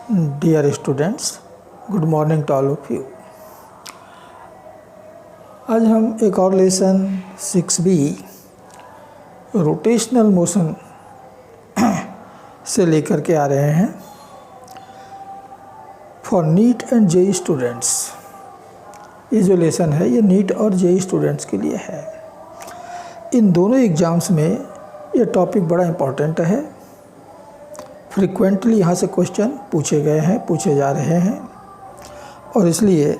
Dear students, good morning to all of you. आज हम एक और लेसन 6B रोटेशनल मोशन से लेकर के आ रहे हैं for NEET and JEE students. ये जो लेसन है ये नीट और जेई स्टूडेंट्स के लिए है। इन दोनों एग्ज़ाम्स में ये टॉपिक बड़ा इम्पोर्टेंट है। फ्रिक्वेंटली यहाँ से क्वेश्चन पूछे गए हैं, पूछे जा रहे हैं और इसलिए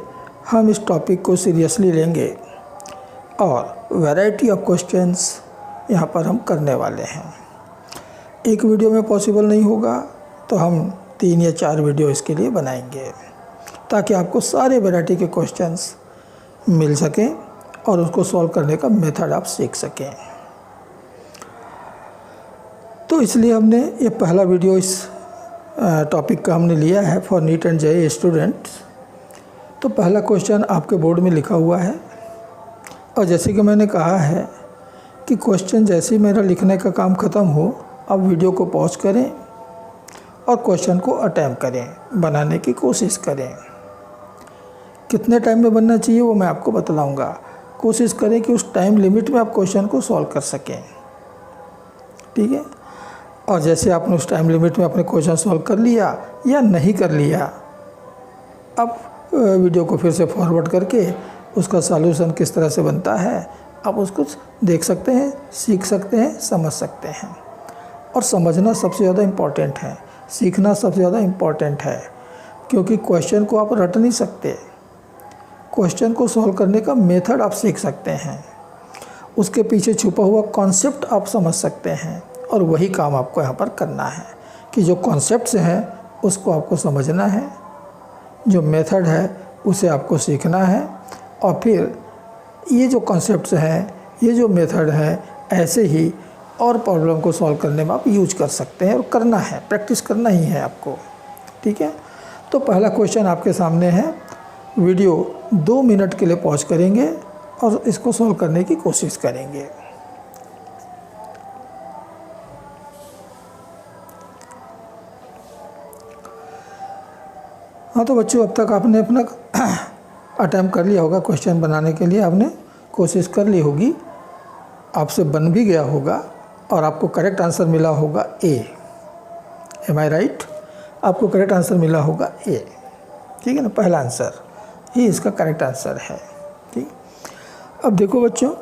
हम इस टॉपिक को सीरियसली लेंगे और वैरायटी ऑफ क्वेश्चंस यहाँ पर हम करने वाले हैं। एक वीडियो में पॉसिबल नहीं होगा तो हम 3 या 4 वीडियो इसके लिए बनाएंगे ताकि आपको सारे वैरायटी के क्वेश्चंस मिल सकें और उसको सॉल्व करने का मेथड आप सीख सकें। तो इसलिए हमने ये पहला वीडियो इस टॉपिक का हमने लिया है for NEET and JEE students. तो पहला क्वेश्चन आपके बोर्ड में लिखा हुआ है और जैसे कि मैंने कहा है कि क्वेश्चन जैसे ही मेरा लिखने का काम ख़त्म हो आप वीडियो को पॉज करें और क्वेश्चन को अटेम्प्ट करें, बनाने की कोशिश करें। कितने टाइम में बनना चाहिए वो मैं आपको बतलाऊँगा। कोशिश करें कि उस टाइम लिमिट में आप क्वेश्चन को सॉल्व कर सकें, ठीक है। और जैसे आपने उस टाइम लिमिट में अपने क्वेश्चन सॉल्व कर लिया या नहीं कर लिया, अब वीडियो को फिर से फॉरवर्ड करके उसका सॉल्यूशन किस तरह से बनता है आप उसको देख सकते हैं, सीख सकते हैं, समझ सकते हैं। और समझना सबसे ज़्यादा इम्पॉर्टेंट है, सीखना सबसे ज़्यादा इम्पॉर्टेंट है, क्योंकि क्वेश्चन को आप रट नहीं सकते। क्वेश्चन को सॉल्व करने का मेथड आप सीख सकते हैं, उसके पीछे छुपा हुआ कॉन्सेप्ट आप समझ सकते हैं और वही काम आपको यहाँ पर करना है कि जो कॉन्सेप्ट्स हैं उसको आपको समझना है, जो मेथड है उसे आपको सीखना है और फिर ये जो कॉन्सेप्ट्स हैं, ये जो मेथड है, ऐसे ही और प्रॉब्लम को सॉल्व करने में आप यूज कर सकते हैं और करना है, प्रैक्टिस करना ही है आपको, ठीक है। तो पहला क्वेश्चन आपके सामने है। वीडियो 2 मिनट के लिए पॉज करेंगे और इसको सॉल्व करने की कोशिश करेंगे। हाँ तो बच्चों, अब तक आपने अपना अटैम्प्ट कर लिया होगा, क्वेश्चन बनाने के लिए आपने कोशिश कर ली होगी, आपसे बन भी गया होगा और आपको करेक्ट आंसर मिला होगा ए। एम आई राइट? आपको करेक्ट आंसर मिला होगा ए, ठीक है ना। पहला आंसर ये इसका करेक्ट आंसर है, ठीक। अब देखो बच्चों,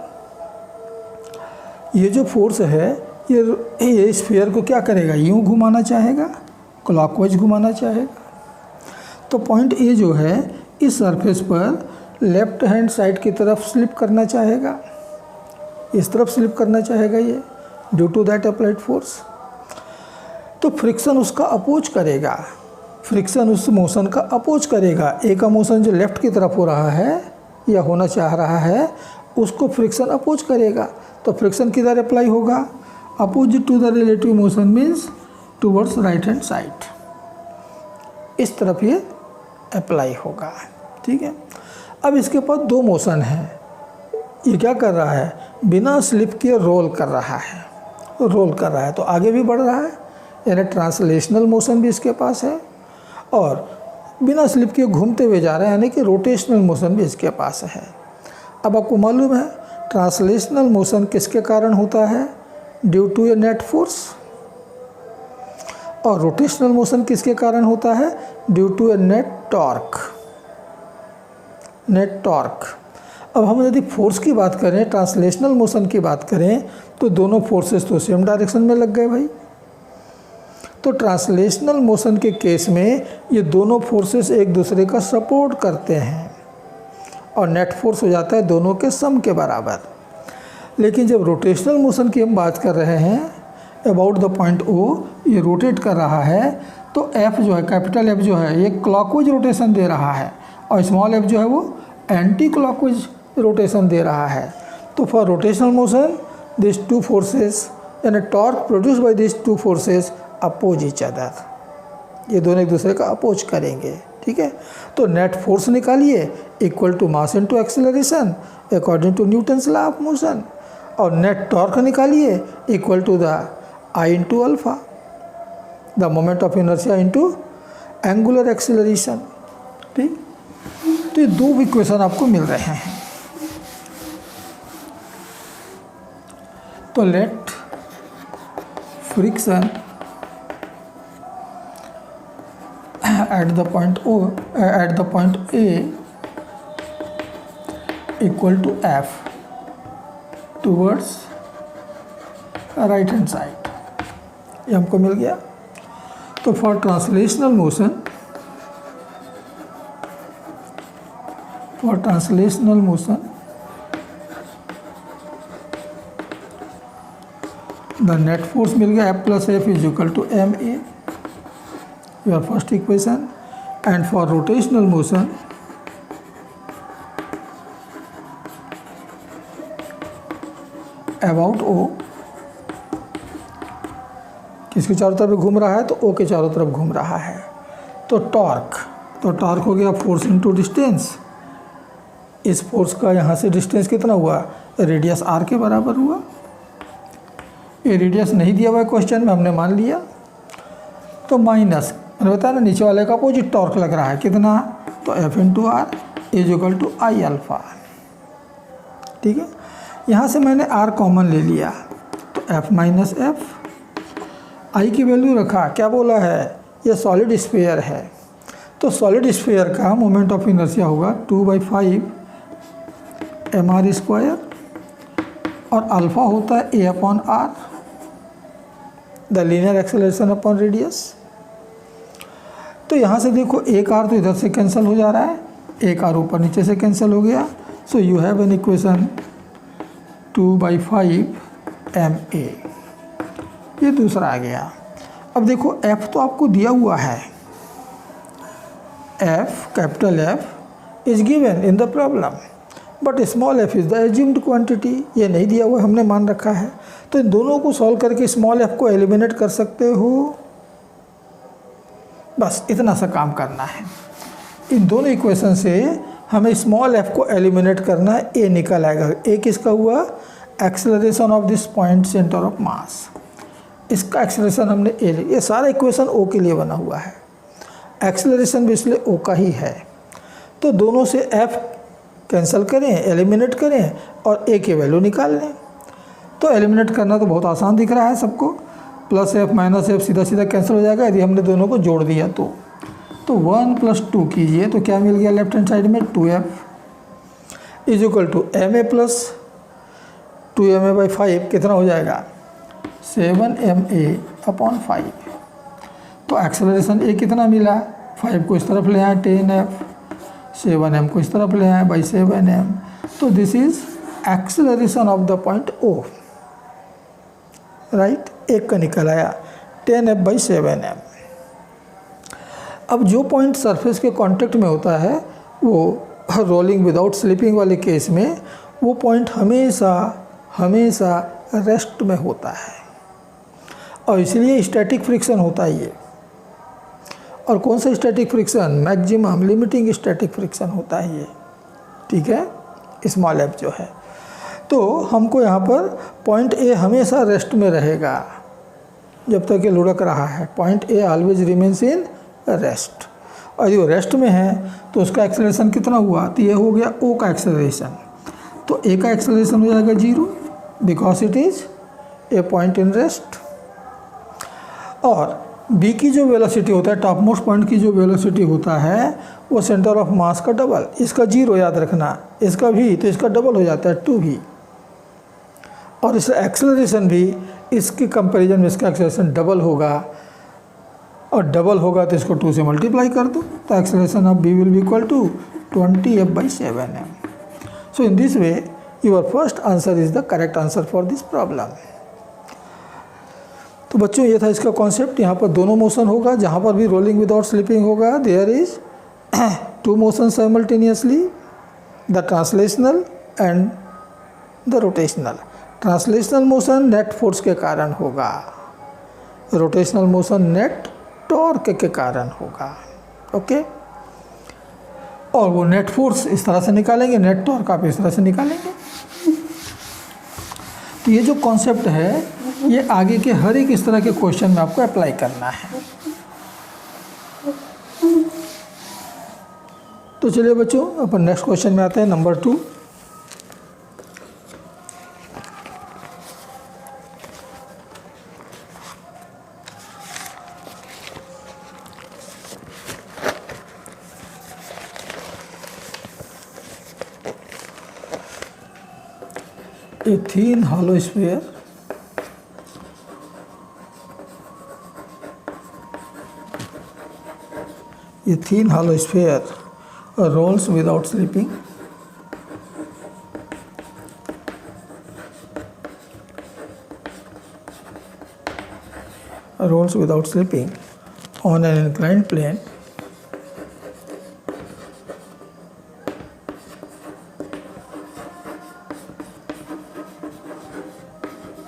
ये जो फोर्स है ये स्फीयर को क्या करेगा, यूँ घुमाना चाहेगा, क्लॉकवाइज घुमाना चाहेगा। तो पॉइंट ए जो है इस सरफेस पर लेफ्ट हैंड साइड की तरफ स्लिप करना चाहेगा, इस तरफ स्लिप करना चाहेगा ये, due to that applied force. तो फ्रिक्शन उसका अपोज करेगा, फ्रिक्शन उस मोशन का अपोज करेगा। ए का मोशन जो लेफ़्ट की तरफ हो रहा है या होना चाह रहा है उसको फ्रिक्शन अपोज करेगा। तो फ्रिक्शन किधर अप्लाई होगा, opposite to the relative motion means towards right hand side, इस तरफ ये अप्लाई होगा, ठीक है। अब इसके पास 2 मोशन है। ये क्या कर रहा है, बिना स्लिप के रोल कर रहा है, रोल कर रहा है तो आगे भी बढ़ रहा है, यानी ट्रांसलेशनल मोशन भी इसके पास है और बिना स्लिप के घूमते हुए जा रहा है, यानी कि रोटेशनल मोशन भी इसके पास है। अब आपको मालूम है ट्रांसलेशनल मोशन किसके कारण होता है, due to a net force, और रोटेशनल मोशन किसके कारण होता है, due to a net torque, net torque. अब हम यदि फोर्स की बात करें, ट्रांसलेशनल मोशन की बात करें, तो दोनों फोर्सेस तो सेम डायरेक्शन में लग गए भाई। तो ट्रांसलेशनल मोशन के केस में ये दोनों फोर्सेस एक दूसरे का सपोर्ट करते हैं और नेट फोर्स हो जाता है दोनों के सम के बराबर। लेकिन जब रोटेशनल मोशन की हम बात कर रहे हैं, अबाउट द पॉइंट ओ, ये रोटेट कर रहा है, तो एफ जो है, कैपिटल एफ जो है, ये क्लॉकवाइज रोटेशन दे रहा है और स्मॉल एफ जो है वो एंटी क्लॉकवाइज रोटेशन दे रहा है। तो for rotational motion this 2 forces यानी torque produce by this 2 forces oppose each other, ये दोनों एक दूसरे का अपोज करेंगे, ठीक है। तो नेट फोर्स निकालिए equal to mass into acceleration according to Newton's law of motion, और नेट टॉर्क निकालिए equal to the I into alpha, the moment of inertia into angular acceleration, ठीक। तो ये दो इक्वेशन आपको मिल रहे हैं। तो let friction at the point A equal to F towards right hand side, ये हमको मिल गया। तो for translational motion the net force मिल गया F plus F is equal to ma, your first equation, and for rotational motion about O, किसके चारों तरफ घूम रहा है, तो O के चारों तरफ घूम रहा है। तो टॉर्क हो गया फोर्स इनटू डिस्टेंस। इस फोर्स का यहाँ से डिस्टेंस कितना हुआ, रेडियस r के बराबर हुआ। ये रेडियस नहीं दिया हुआ है क्वेश्चन में, हमने मान लिया। तो माइनस, मैंने बताया ना नीचे वाले का अपोजिट टॉर्क लग रहा है, कितना, तो F into R is equal to I alpha, ठीक है। यहाँ से मैंने r कॉमन ले लिया, तो F माइनस एफ, आई की वैल्यू रखा, क्या बोला है, ये सॉलिड स्फीयर है। तो सॉलिड स्फीयर का मोमेंट ऑफ इनर्शिया होगा 2/5 mr², और अल्फा होता है a upon r, the linear acceleration upon radius. तो यहाँ से देखो एक r तो इधर से कैंसिल हो जा रहा है, एक r ऊपर नीचे से कैंसिल हो गया। So you have an equation 2/5 ma, ये दूसरा आ गया। अब देखो f तो आपको दिया हुआ है, f capital F is given in the problem, but small f is the assumed quantity, ये नहीं दिया हुआ, हमने मान रखा है। तो इन दोनों को सॉल्व करके स्मॉल f को एलिमिनेट कर सकते हो, बस इतना सा काम करना है। इन दोनों इक्वेशन से हमें स्मॉल f को एलिमिनेट करना है, a निकल आएगा। a किसका हुआ, acceleration of this point centre of mass, इसका एक्सेलरेशन हमने a, ये सारा इक्वेशन o के लिए बना हुआ है, एक्सेलरेशन भी इसलिए o का ही है। तो दोनों से f कैंसिल करें, एलिमिनेट करें और a की वैल्यू निकाल लें। तो एलिमिनेट करना तो बहुत आसान दिख रहा है सबको, प्लस f माइनस एफ सीधा सीधा कैंसिल हो जाएगा यदि हमने दोनों को जोड़ दिया तो 1 + 2 कीजिए तो क्या मिल गया लेफ्ट हैंड साइड में, 2f is equal to ma plus 2ma/5 कितना हो जाएगा, 7ma अपॉन 5। तो एक्सेलरेशन a कितना मिला, 5 को इस तरफ ले आए 10f, 7m को इस तरफ ले आए बाई 7m। तो this is acceleration of the point O, right. एक का निकल आया 10f/7m। अब जो पॉइंट सरफेस के कांटेक्ट में होता है वो रोलिंग विदाउट स्लिपिंग वाले केस में वो पॉइंट हमेशा रेस्ट में होता है, और इसलिए स्टैटिक फ्रिक्शन होता है ये। और कौन सा static friction, maximum limiting static friction होता है ये, ठीक है, स्मॉल f जो है। तो हमको यहाँ पर पॉइंट A हमेशा रेस्ट में रहेगा जब तक ये लुढ़क रहा है, point A always remains in rest. और यदि वो रेस्ट में है तो उसका एक्सेलरेशन कितना हुआ, तो ये हो गया O का एक्सेलरेशन। तो A का एक्सेलरेशन हो जाएगा 0 because it is a point in rest. और B की जो वेलोसिटी होता है, टॉप मोस्ट पॉइंट की जो वेलोसिटी होता है वो सेंटर ऑफ मास का डबल, इसका 0 याद रखना, इसका भी, तो इसका डबल हो जाता है 2 भी। और इसका एक्सेलरेशन भी इसके कंपैरिजन में इसका एक्सेलरेशन डबल होगा, और डबल होगा तो इसको 2 से मल्टीप्लाई कर दो, तो acceleration of B will be equal to 20f/7m। So in this way your first answer is the correct answer for this problem. तो बच्चों ये था इसका कॉन्सेप्ट। यहाँ पर दोनों मोशन होगा, जहाँ पर भी रोलिंग विदाउट स्लिपिंग होगा there is 2 motion simultaneously, the translational and the rotational. Translational motion net force के कारण होगा, रोटेशनल मोशन नेट टॉर्क के कारण होगा, ओके। और वो नेट फोर्स इस तरह से निकालेंगे, नेट टॉर्क आप इस तरह से निकालेंगे। तो ये जो कॉन्सेप्ट है ये आगे के हर एक इस तरह के क्वेश्चन में आपको अप्लाई करना है। तो चलिए बच्चों अपन नेक्स्ट क्वेश्चन में आते हैं, number 2। A thin hollow sphere rolls without slipping. On an inclined plane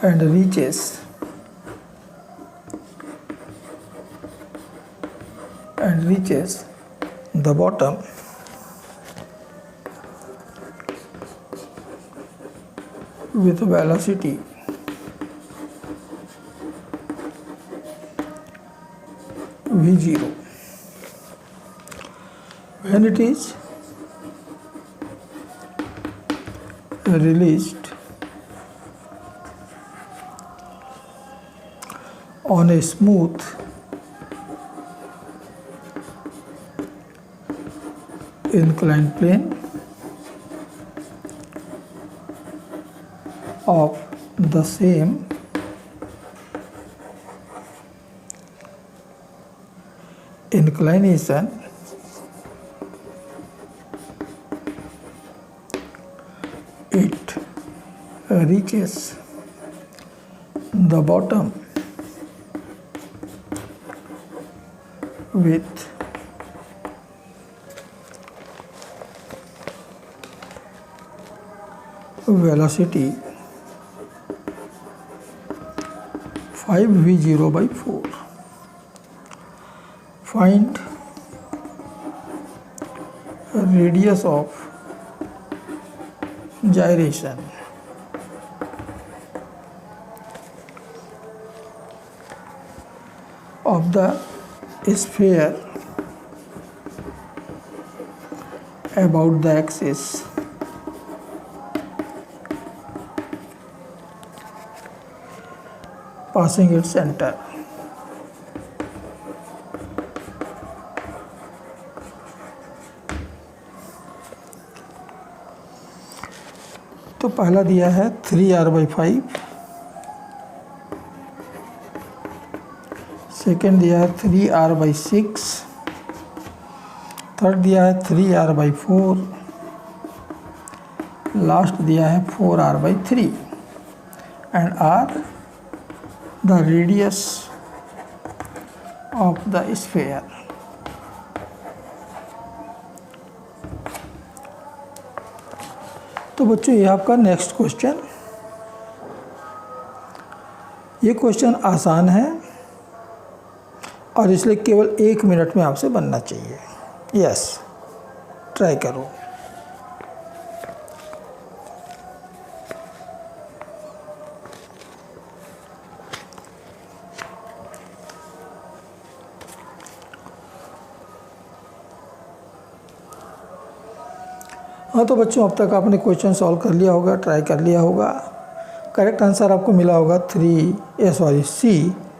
and reaches the bottom with velocity v0 when it is released on a smooth inclined plane of the same inclination it reaches the bottom with velocity 5v0/4. Find radius of gyration of the sphere about the axis passing its center. तो पहला दिया है 3r/5, second दिया है 3r/6, third दिया है 3r/4, last दिया है 4r/3 and r the radius of the sphere. तो बच्चों ये आपका नेक्स्ट क्वेश्चन, ये क्वेश्चन आसान है और इसलिए केवल 1 मिनट में आपसे बनना चाहिए। यस, ट्राई करो। हाँ तो बच्चों अब तक आपने क्वेश्चन सॉल्व कर लिया होगा, ट्राई कर लिया होगा। करेक्ट आंसर आपको मिला होगा C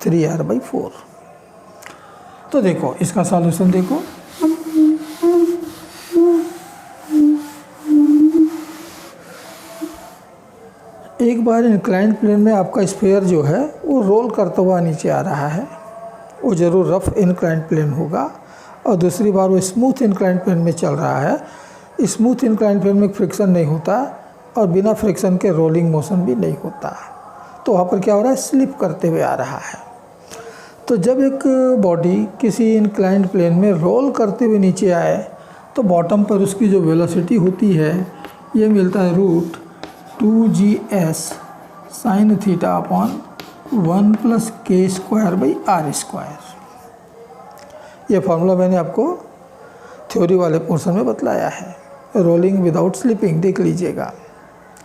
3r/4। तो देखो इसका सॉल्यूशन देखो। एक बार इंक्लाइंड प्लेन में आपका स्फीयर जो है वो रोल करता हुआ नीचे आ रहा है, वो ज़रूर रफ इंक्लाइंड प्लेन होगा। और दूसरी बार वो स्मूथ इंक्लाइंड प्लेन में चल रहा है। स्मूथ इंक्लाइंड प्लेन में फ्रिक्शन नहीं होता और बिना फ्रिक्शन के रोलिंग मोशन भी नहीं होता, तो वहाँ पर क्या हो रहा है, स्लिप करते हुए आ रहा है। तो जब एक बॉडी किसी इंक्लाइंड प्लेन में रोल करते हुए नीचे आए तो बॉटम पर उसकी जो वेलोसिटी होती है ये मिलता है √2gs sin θ/1 + k²/r²। ये फार्मूला मैंने आपको थ्योरी वाले पोर्शन में बतलाया है। रोलिंग विदाउट स्लिपिंग देख लीजिएगा,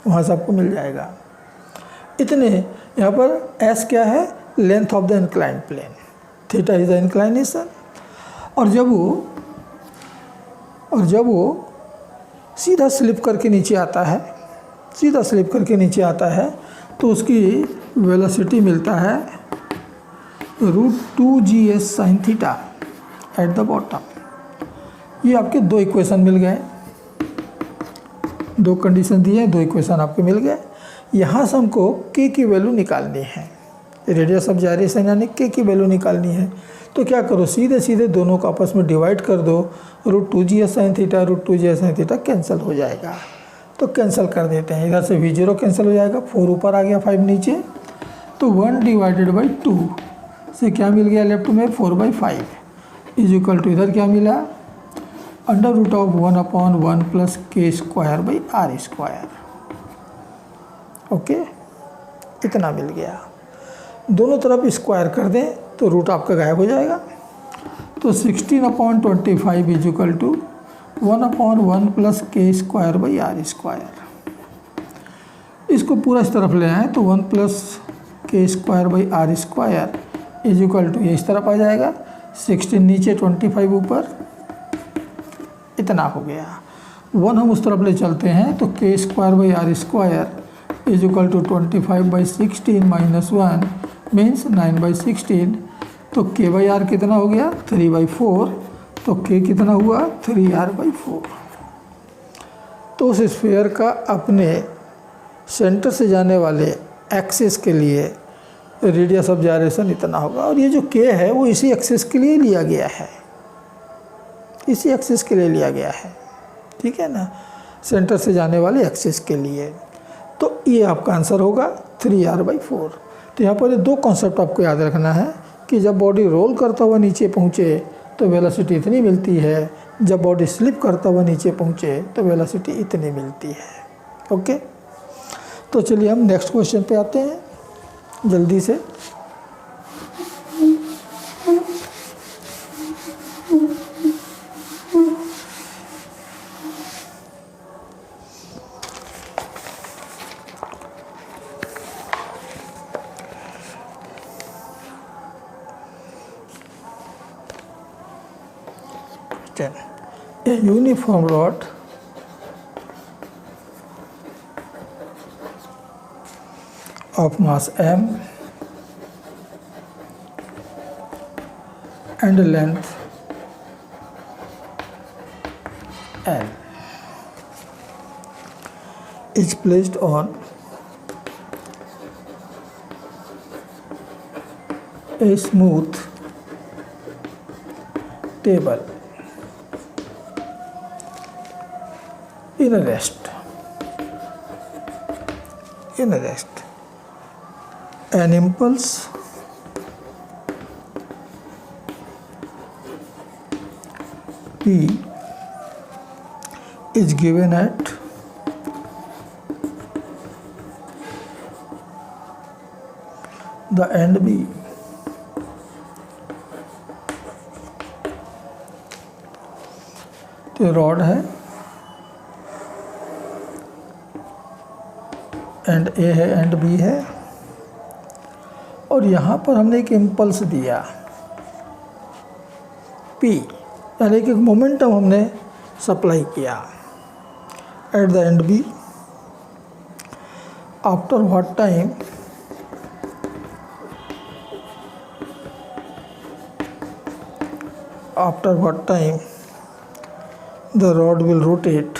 वहाँ से आपको मिल जाएगा। इतने यहाँ पर s क्या है, length of the inclined plane, theta is the inclination. और जब वो और जब वो सीधा स्लिप करके नीचे आता है, सीधा स्लिप करके नीचे आता है, तो उसकी वेलोसिटी मिलता है √2gs sin theta at the bottom. ये आपके दो इक्वेशन मिल गए, दो कंडीशन दिए हैं, दो इक्वेशन आपके मिल गए। यहाँ से हमको k की वैल्यू निकालनी है, रेडियस ऑफ जायरेशन यानी k की वैल्यू निकालनी है। तो क्या करो, सीधे सीधे दोनों को आपस में डिवाइड कर दो, √2gs sin theta √2gs sin theta cancel हो जाएगा। तो कैंसिल कर देते हैं, इधर से v0 कैंसिल हो जाएगा, 4 ऊपर आ गया 5 नीचे, तो 1/2 से क्या मिल गया लेफ्ट में 4/5 इज इक्वल टू इधर क्या मिला √1/1 + k² ओके, इतना मिल गया। दोनों तरफ स्क्वायर कर दें तो रूट आपका गायब हो जाएगा। तो 16/25 इज इक्वल टू 1/1 + k² इसको पूरा इस तरफ ले आए तो 1 + k² इज इक्वल टू ये इस तरफ आ जाएगा, 16 नीचे 25 ऊपर, इतना हो गया। 1 हम उस तरफ ले चलते हैं तो k² is equal to 25/16 - 1 means 9/16। तो k/r कितना हो गया 3/4, तो k कितना हुआ 3r/4। तो उस स्फीयर का अपने सेंटर से जाने वाले एक्सिस के लिए रेडियस ऑफ जायरेशन इतना होगा। और ये जो k है वो इसी एक्सिस के लिए लिया गया है, इसी एक्सिस के लिए लिया गया है, ठीक है ना, सेंटर से जाने वाले एक्सिस के लिए। तो ये आपका आंसर होगा 3r/4। तो यहाँ पर ये दो कॉन्सेप्ट आपको याद रखना है कि जब बॉडी रोल करता हुआ नीचे पहुँचे तो वेलोसिटी इतनी मिलती है, जब बॉडी स्लिप करता हुआ नीचे पहुँचे तो वेलोसिटी इतनी मिलती है। ओके, तो चलिए हम नेक्स्ट क्वेश्चन पे आते हैं जल्दी से। A uniform rod of mass m and length l is placed on a smooth table in a rest. An impulse P is given at the end B. तो रॉड है, एंड ए है, and B है, और यहाँ पर हमने एक impulse दिया P, यानी कि एक मोमेंटम हमने सप्लाई किया at the end B। After what time the rod will rotate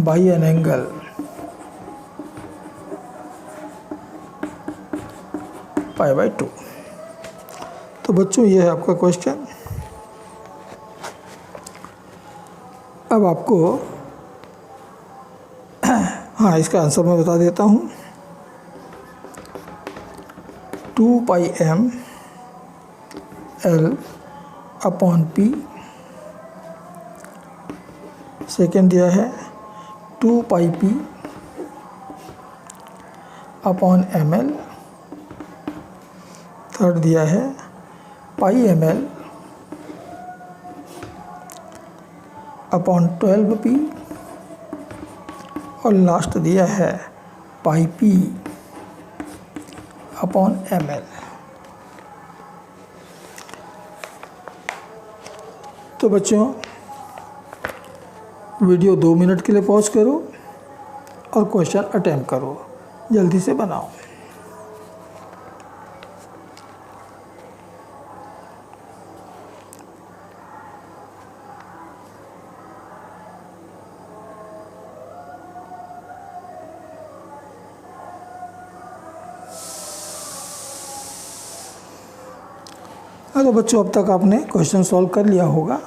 by an angle π/2। तो बच्चों ये है आपका क्वेश्चन। अब आपको हाँ, इसका आंसर मैं बता देता हूँ। 2πm L/P, सेकेंड दिया है 2πp ml, थर्ड दिया है πml 12p, और लास्ट दिया है पाई पी अपॉन ml। तो बच्चों वीडियो 2 मिनट के लिए पॉज करो और क्वेश्चन अटेम्प्ट करो, जल्दी से बनाओ। तो बच्चों अब तक आपने क्वेश्चन सॉल्व कर लिया होगा।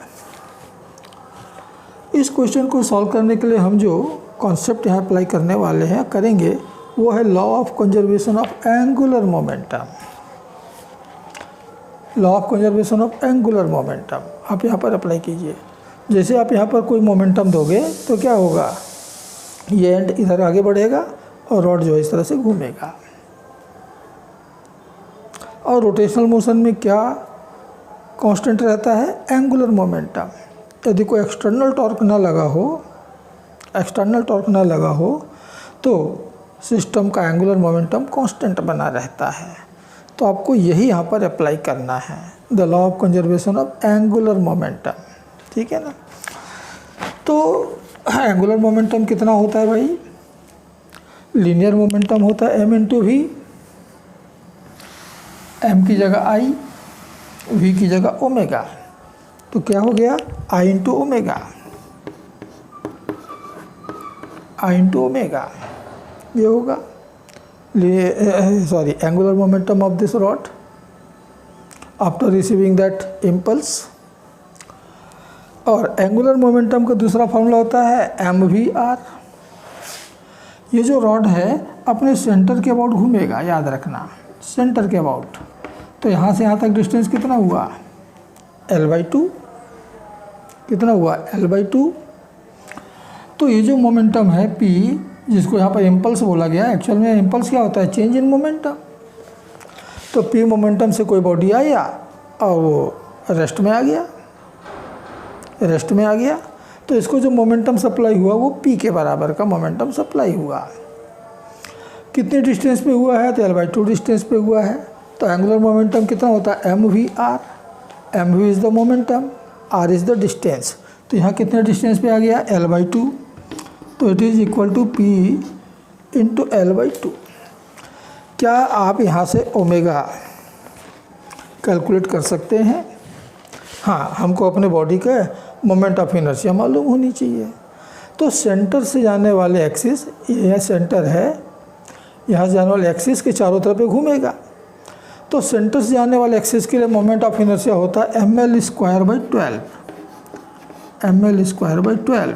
इस क्वेश्चन को सॉल्व करने के लिए हम जो कॉन्सेप्ट यहाँ अप्लाई करने वाले हैं करेंगे वो है law of conservation of angular momentum. Law of conservation of angular momentum आप यहाँ पर अप्लाई कीजिए। जैसे आप यहाँ पर कोई मोमेंटम दोगे तो क्या होगा, ये एंड इधर आगे बढ़ेगा और रॉड जो है इस तरह से घूमेगा। और रोटेशनल मोशन में क्या कांस्टेंट रहता है, एंगुलर मोमेंटम। यदि कोई एक्सटर्नल टॉर्क ना लगा हो तो सिस्टम का एंगुलर मोमेंटम कांस्टेंट बना रहता है। तो आपको यही यहाँ पर अप्लाई करना है, the law of conservation of angular momentum, ठीक है ना। तो एंगुलर मोमेंटम कितना होता है भाई, लीनियर मोमेंटम होता है m इंटू वी, m की जगह i, v की जगह ओमेगा। तो क्या हो गया, i इंटू ओमेगा, ये होगा angular momentum of this rod after receiving that impulse. और एंगुलर मोमेंटम का दूसरा फॉर्मूला होता है mvr। ये जो रॉड है अपने सेंटर के अबाउट घूमेगा, याद रखना, सेंटर के अबाउट। तो यहाँ से यहाँ तक डिस्टेंस कितना हुआ, l/2, कितना हुआ, l/2। तो ये जो मोमेंटम है p, जिसको यहाँ पर इम्पल्स बोला गया, एक्चुअल में इम्पल्स क्या होता है, चेंज इन मोमेंटम। तो p मोमेंटम से कोई बॉडी आया और वो रेस्ट में आ गया, तो इसको जो मोमेंटम सप्लाई हुआ वो p के बराबर का मोमेंटम सप्लाई हुआ। कितने डिस्टेंस पे हुआ है, तो l/2 डिस्टेंस पे हुआ है। तो एंगुलर मोमेंटम कितना होता है, mvr। mv is the momentum, r is the distance. तो यहाँ कितने डिस्टेंस पे आ गया, l/2। तो it is equal to p into l/2। क्या आप यहाँ से ओमेगा कैलकुलेट कर सकते हैं? हाँ, हमको अपने बॉडी का मोमेंट ऑफ इनर्शिया मालूम होनी चाहिए। तो सेंटर से जाने वाले एक्सिस, यह सेंटर है, यहाँ से जाने वाले एक्सिस के चारों तरफ घूमेगा। तो सेंटर से जाने वाले एक्सिस के लिए मोमेंट ऑफ इनर्शिया होता है ml² by 12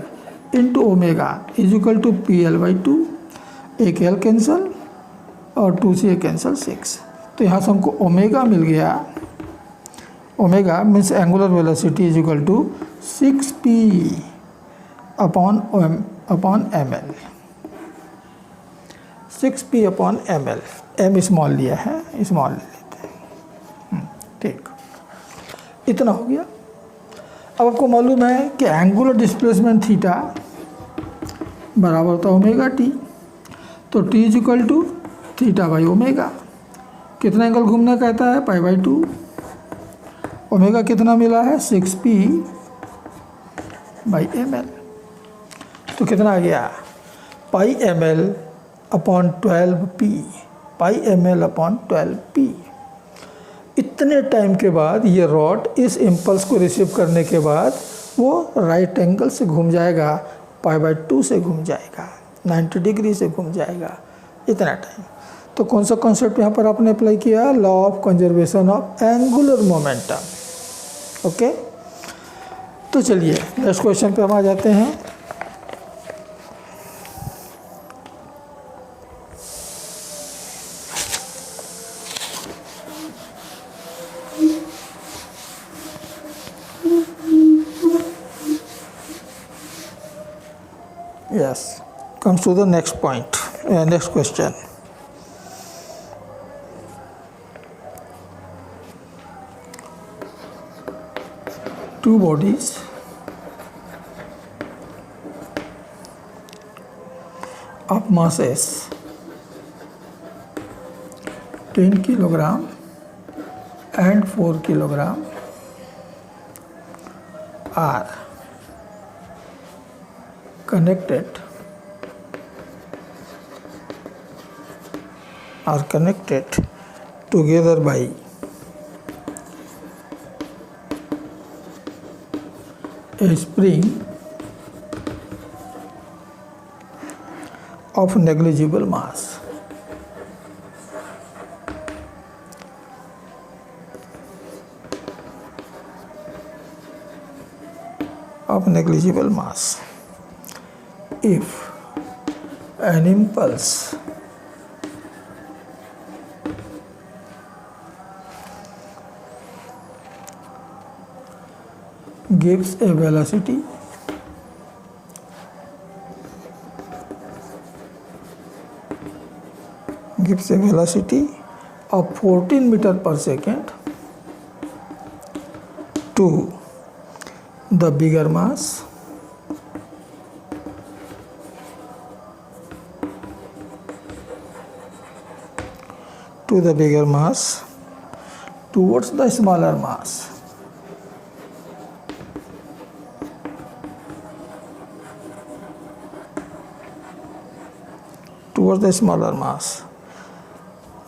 into omega is equal to PL/2। एक L कैंसल और 2 से कैंसल 6। तो यहाँ से हमको ओमेगा मिल गया। Omega means angular velocity is equal to 6p upon ml। 6p upon ml, m small लिया है, स्मॉल ले लेते हैं, ठीक, इतना हो गया। अब आपको मालूम है कि एंगुलर डिस्प्लेसमेंट थीटा बराबर होता है ओमेगा टी। तो T is equal to theta by omega. कितना एंगल घूमना कहता है, π/2। ओमेगा कितना मिला है, 6p बाई ml। तो कितना आ गया, πml upon 12p, πml upon 12p। इतने टाइम के बाद ये रॉड इस इम्पल्स को रिसीव करने के बाद वो राइट एंगल से घूम जाएगा, π/2 से घूम जाएगा, 90 डिग्री से घूम जाएगा, इतना टाइम। तो कौन सा कॉन्सेप्ट यहाँ पर आपने अप्लाई किया, law of conservation of angular momentum. Okay, तो चलिए नेक्स्ट क्वेश्चन पे हम आ जाते हैं। Yes, comes to the next point, next question. Two bodies of mass S 10 kilogram and 4 kilogram are connected together by a spring of negligible mass. If an impulse gives a velocity of 14 meter per second to the bigger mass towards the smaller mass.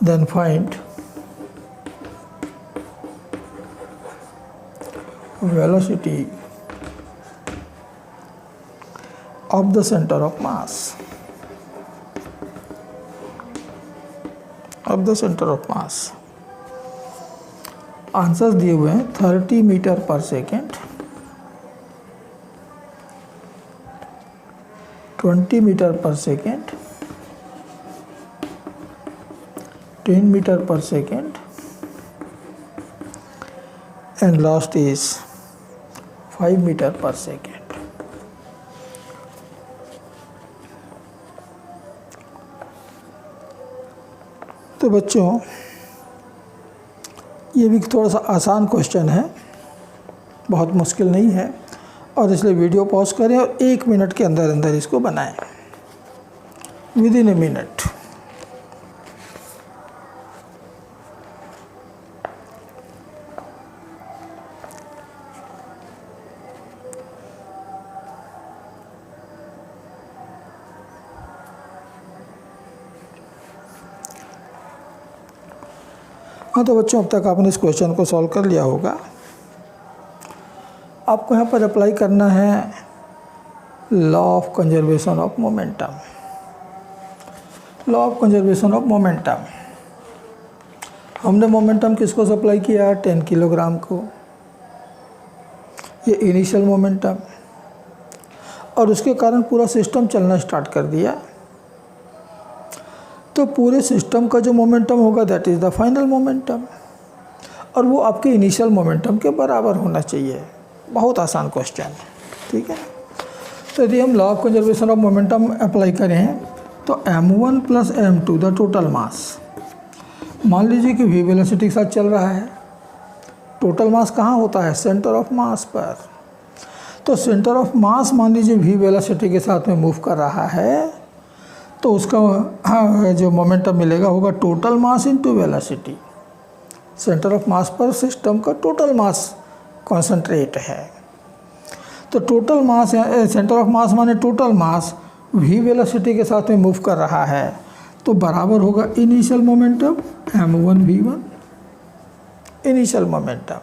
Then find velocity of the center of mass. Answers दिए हुए हैं 30 metre per second, 20 metre per second, 10 metre per second and last is 5 metre per second. तो बच्चों ये भी थोड़ा सा आसान क्वेश्चन है, बहुत मुश्किल नहीं है, और इसलिए वीडियो पॉज करें और 1 मिनट के अंदर अंदर इसको बनाएं, विद इन ए मिनट. हाँ, तो बच्चों अब तक आपने इस क्वेश्चन को सॉल्व कर लिया होगा. आपको यहाँ पर अप्लाई करना है law of conservation of momentum. हमने मोमेंटम किसको सप्लाई किया? 10 किलोग्राम को. ये इनिशियल मोमेंटम, और उसके कारण पूरा सिस्टम चलना स्टार्ट कर दिया. तो पूरे सिस्टम का जो मोमेंटम होगा that is the final momentum, और वो आपके इनिशियल मोमेंटम के बराबर होना चाहिए. बहुत आसान क्वेश्चन है, ठीक है. तो यदि हम law of conservation of momentum apply करें तो m1 plus m2 the total mass, मान लीजिए कि v वेलोसिटी के साथ चल रहा है. टोटल मास कहाँ होता है? सेंटर ऑफ मास पर. तो सेंटर ऑफ मास मान लीजिए v वेलोसिटी के साथ में मूव कर रहा है, तो उसका जो मोमेंटम मिलेगा होगा total mass into velocity. Centre of mass पर सिस्टम का टोटल मास कॉन्सेंट्रेट है. तो total mass, centre of mass माने टोटल मास v वेलोसिटी के साथ में मूव कर रहा है, तो बराबर होगा initial momentum m1v1, initial momentum.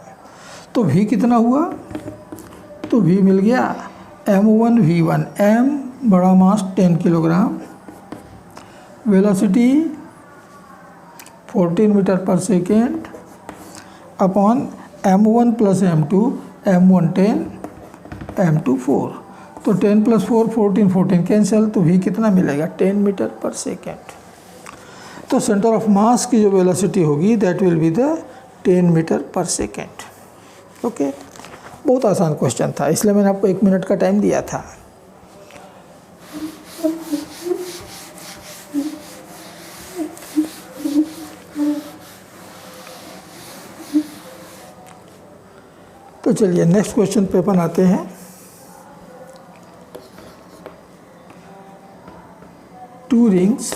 तो v कितना हुआ? तो v मिल गया m1v1. m बड़ा मास 10 kilogram, velocity 14 metre per second upon m1 plus m2, m1 10, m2 4. तो 10 प्लस 4 14, 14 कैंसिल, तो v कितना मिलेगा? 10 मीटर पर सेकेंड. तो सेंटर ऑफ मास की जो वेलोसिटी होगी that will be the 10 metre per second. Okay, बहुत आसान क्वेश्चन था, इसलिए मैंने आपको 1 मिनट का टाइम दिया था. तो चलिए नेक्स्ट क्वेश्चन पे अपन आते हैं. Two rings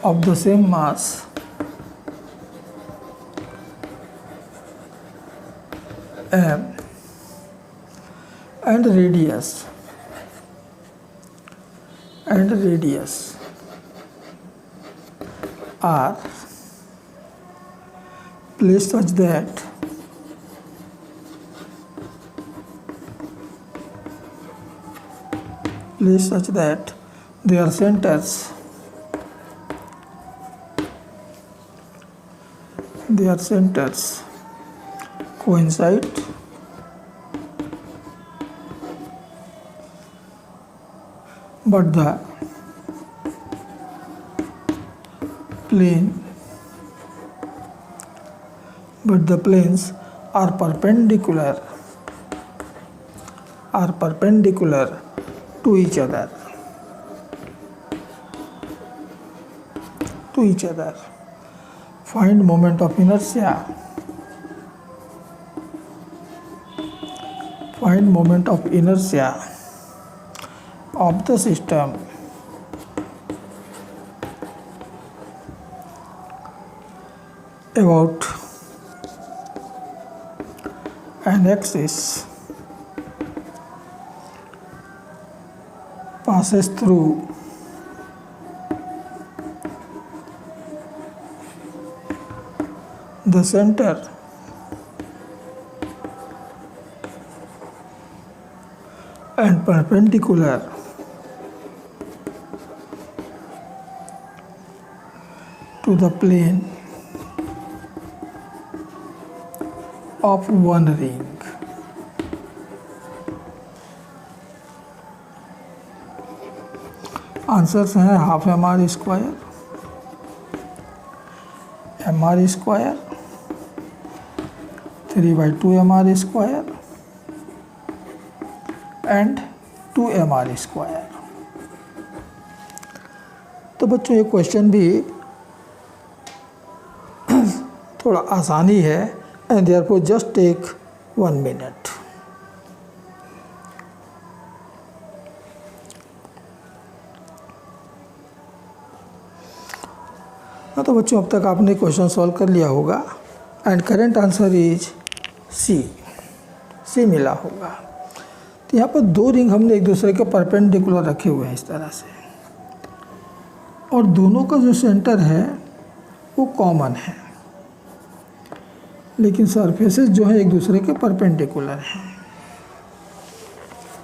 of the same mass m and radius are placed such that their centers coincide but the planes are perpendicular to each other. Find moment of inertia. Of the system about an axis passes through the center and perpendicular to the plane of one ring. Answers हैं half mr square, mr square, 3/2 mr square and 2 mr square. तो बच्चों ये question भी थोड़ा आसानी है and therefore just take 1 minute. तो बच्चों अब तक आपने क्वेश्चन सॉल्व कर लिया होगा and current answer is C मिला होगा। तो यहाँ पर 2 रिंग हमने एक दूसरे के परपेंडिकुलर रखे हुए हैं इस तरह से, और दोनों का जो सेंटर है वो कॉमन है, लेकिन सरफेसेस जो है एक दूसरे के परपेंडिकुलर हैं।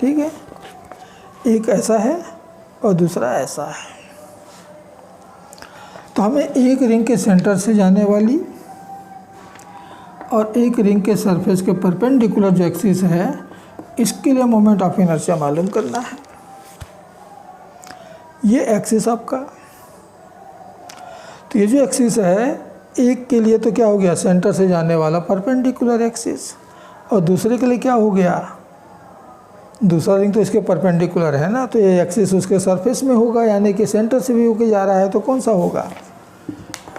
ठीक है, एक ऐसा है और दूसरा ऐसा है। तो हमें एक रिंग के सेंटर से जाने वाली और एक रिंग के सरफेस के परपेंडिकुलर जो एक्सिस है इसके लिए मोमेंट ऑफ इनर्शिया मालूम करना है। ये एक्सिस आपका, तो ये जो एक्सिस है एक के लिए तो क्या हो गया, सेंटर से जाने वाला परपेंडिकुलर एक्सिस, और दूसरे के लिए क्या हो गया, दूसरा रिंग तो इसके परपेंडिकुलर है ना, तो ये एक्सिस उसके सरफेस में होगा, यानी कि सेंटर से भी होके जा रहा है, तो कौन सा होगा।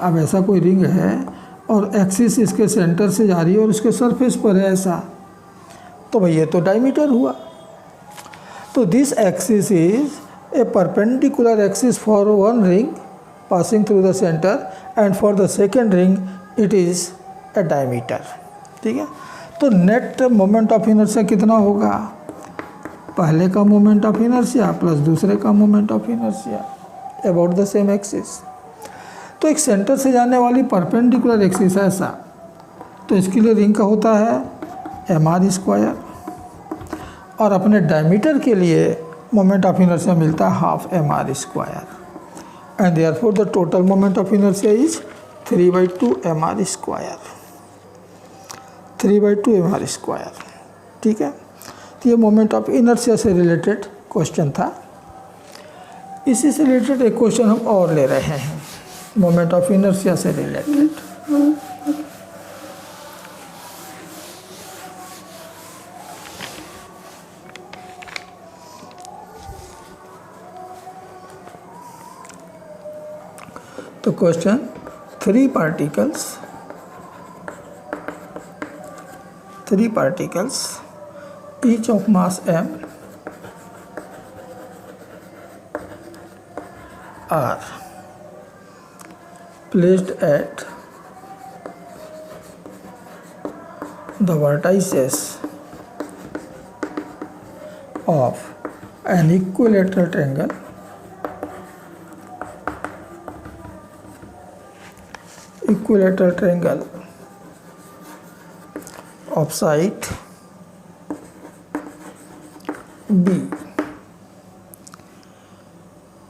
अब ऐसा कोई रिंग है और एक्सिस इसके सेंटर से जा रही है और उसके सरफेस पर है ऐसा, तो भाई ये तो डायमीटर हुआ। तो this axis is a perpendicular axis for one ring passing through the centre and for the second ring it is a diameter. ठीक है, तो नेट मोमेंट ऑफ इनर्शिया कितना होगा, पहले का मोमेंट ऑफ इनर्शिया प्लस दूसरे का moment of inertia about the same axis. तो एक सेंटर से जाने वाली परपेंडिकुलर एक्सिस है ऐसा, तो इसके लिए रिंग का होता है mr स्क्वायर, और अपने डायमीटर के लिए मोमेंट ऑफ इनर्शिया मिलता है half mr square, and therefore the total moment of inertia is 3/2 mr square, 3/2 mr square. ठीक है, तो ये मोमेंट ऑफ इनर्शिया से रिलेटेड क्वेश्चन था। इसी से रिलेटेड एक क्वेश्चन हम और ले रहे हैं, मोमेंट ऑफ इनर्शिया से रिलेटेड। तो question, 3 particles each of mass m are placed at the vertices of an equilateral triangle of side B.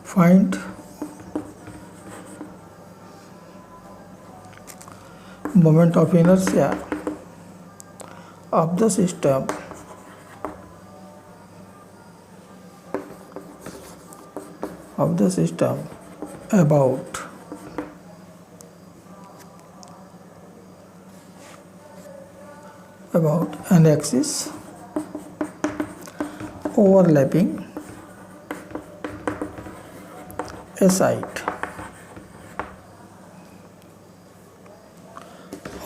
Find moment of inertia of the system about an axis overlapping a side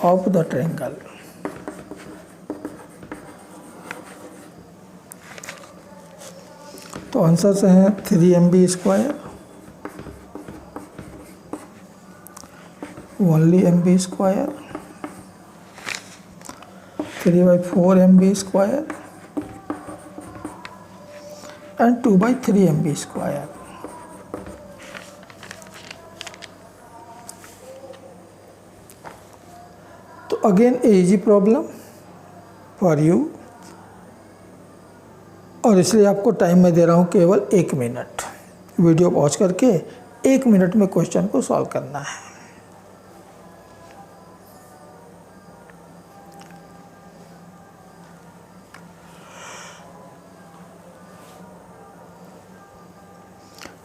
of the triangle. तो answer हैं 3 MB², only MB², 3/4 MB² and 2/3 MB². तो again easy problem for you, और इसलिए आपको time में दे रहा हूँ केवल 1 मिनट। वीडियो पॉज करके 1 मिनट में क्वेश्चन को सॉल्व करना है।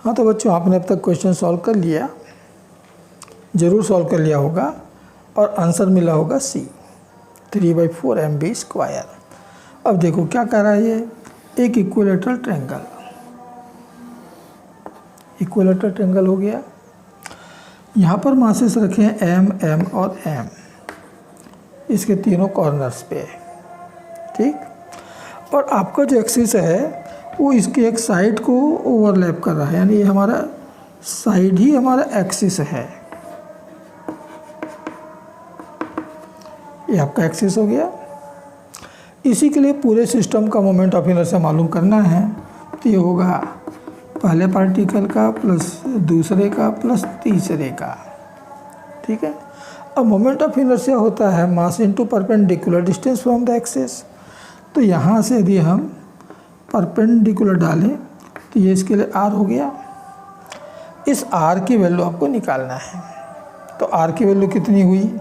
हाँ तो बच्चों, आपने अब तक क्वेश्चन सॉल्व कर लिया, ज़रूर सॉल्व कर लिया होगा, और आंसर मिला होगा C, 3/4 MB²। अब देखो क्या कह रहा है ये, एक इक्विलेटरल ट्रायंगल हो गया। यहाँ पर मासेस रखे हैं M, M और M, इसके तीनों कॉर्नर्स पे, ठीक। और आपका जो एक्सिस है वो इसके एक साइड को ओवरलैप कर रहा है, यानी ये हमारा साइड ही हमारा एक्सिस है। ये आपका एक्सिस हो गया। इसी के लिए पूरे सिस्टम का मोमेंट ऑफ इनर्शिया मालूम करना है, तो ये होगा पहले पार्टिकल का प्लस दूसरे का प्लस तीसरे का, ठीक है। अब मोमेंट ऑफ इनर्शिया होता है mass into perpendicular distance from the axis. तो यहाँ से यदि हम परपेंडिकुलर डालें तो ये इसके लिए R हो गया। इस R की वैल्यू आपको निकालना है। तो R की वैल्यू कितनी हुई,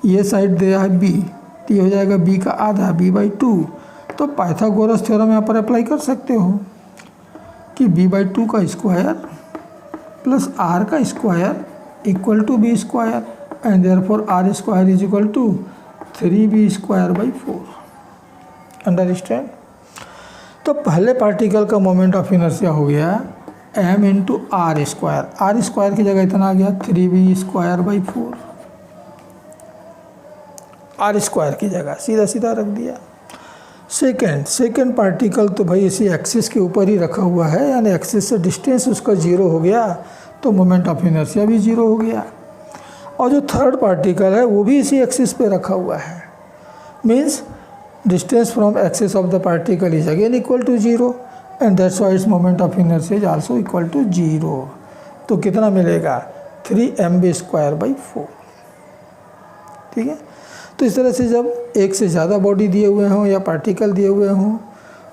ये साइड दिया है B, तो ये हो जाएगा B का आधा, B/2। तो पाइथागोरस थ्योरम यहाँ पर अप्लाई कर सकते हो कि B/2 का स्क्वायर प्लस R का square equal to B² and therefore R² is equal to 3B²/4। Understand. तो पहले पार्टिकल का मोमेंट ऑफ इनर्शिया हो गया M × R² की जगह इतना आ गया 3B²/4, R² की जगह सीधा सीधा रख दिया। सेकेंड पार्टिकल तो भाई इसी एक्सिस के ऊपर ही रखा हुआ है, यानी एक्सिस से डिस्टेंस उसका 0 हो गया, तो मोमेंट ऑफ इनर्शिया भी 0 हो गया। और जो थर्ड पार्टिकल है वो भी इसी एक्सिस पे रखा हुआ है, means distance from axis of the particle is again equal to 0 and that's why its moment of inertia is also equal to 0। तो कितना मिलेगा 3mb²/4, ठीक है। तो इस तरह से जब एक से ज़्यादा बॉडी दिए हुए हों या पार्टिकल दिए हुए हों,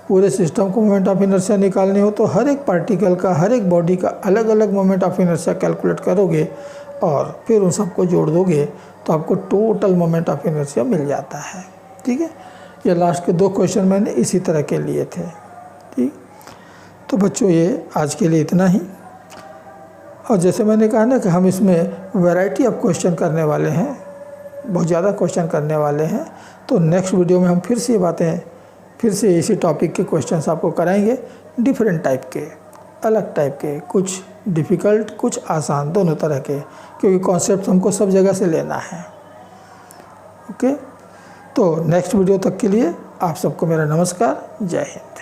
पूरे सिस्टम को मोमेंट ऑफ इनर्शिया निकालने हो, तो हर एक पार्टिकल का, हर एक बॉडी का अलग अलग मोमेंट ऑफ इनर्शिया कैलकुलेट करोगे और फिर उन सबको जोड़ दोगे तो आपको टोटल मोमेंट ऑफ इनर्शिया मिल जाता है, ठीक है। ये लास्ट के 2 क्वेश्चन मैंने इसी तरह के लिए थे, ठीक। तो बच्चों ये आज के लिए इतना ही। और जैसे मैंने कहा ना कि हम इसमें वैरायटी ऑफ क्वेश्चन करने वाले हैं, बहुत ज़्यादा क्वेश्चन करने वाले हैं। तो नेक्स्ट वीडियो में हम फिर से ये बातें, फिर से इसी टॉपिक के क्वेश्चंस आपको कराएंगे, डिफरेंट टाइप के, अलग टाइप के, कुछ डिफ़िकल्ट कुछ आसान, दोनों तरह के, क्योंकि कॉन्सेप्ट हमको सब जगह से लेना है। ओके, तो नेक्स्ट वीडियो तक के लिए आप सबको मेरा नमस्कार, जय हिंद।